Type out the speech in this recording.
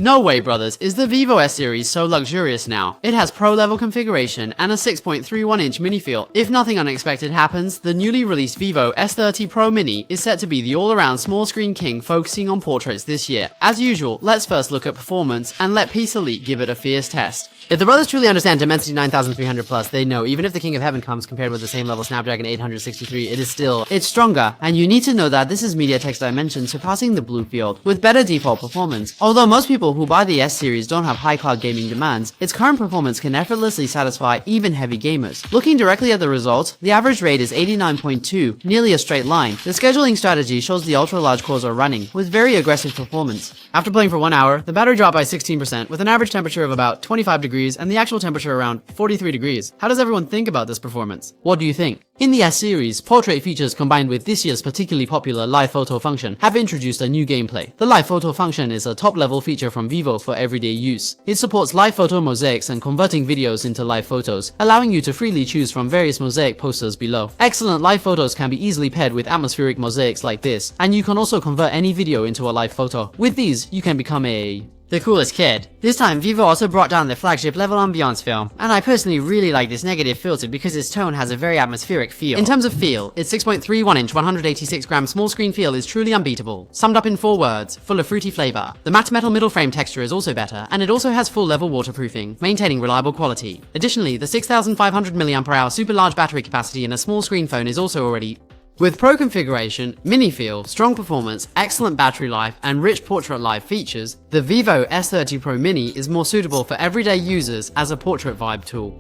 No way, brothers, is the Vivo S series so luxurious now. It has pro-level configuration and a 6.31-inch mini feel. If nothing unexpected happens, the newly released Vivo S30 Pro Mini is set to be the all-around small screen king focusing on portraits this year. As usual, let's first look at performance and let Peace Elite give it a fierce test. If the brothers truly understand Dimensity 9300 Plus, they know even if the King of Heaven comes compared with the same level Snapdragon 863, it's stronger. And you need to know that this is MediaTek's Dimension surpassing the Bluefield with better default performance. Although most people who buy the S series don't have high cloud gaming demands, its current performance can effortlessly satisfy even heavy gamers. Looking directly at the results, the average rate is 89.2, nearly a straight line. The scheduling strategy shows the ultra-large cores are running, with very aggressive performance. After playing for 1 hour, the battery dropped by 16%, with an average temperature of about 25 degrees and the actual temperature around 43 degrees. How does everyone think about this performance? What do you think? In the S series, portrait features combined with this year's particularly popular live photo function have introduced a new gameplay. The live photo function is a top-level feature from Vivo for everyday use. It supports live photo mosaics and converting videos into live photos, allowing you to freely choose from various mosaic posters below. Excellent live photos can be easily paired with atmospheric mosaics like this, and you can also convert any video into a live photo. With these, you can become the coolest kid. This time, Vivo also brought down the flagship level ambiance film, and I personally really like this negative filter because its tone has a very atmospheric feel. In terms of feel, its 6.31-inch 186-gram small screen feel is truly unbeatable. Summed up in 4 words, full of fruity flavor. The matte metal middle frame texture is also better, and it also has full level waterproofing, maintaining reliable quality. Additionally, the 6500 mAh super large battery capacity in a small screen phone is also already with Pro configuration, mini feel, strong performance, excellent battery life, and rich portrait live features. The Vivo S30 Pro Mini is more suitable for everyday users as a portrait vibe tool.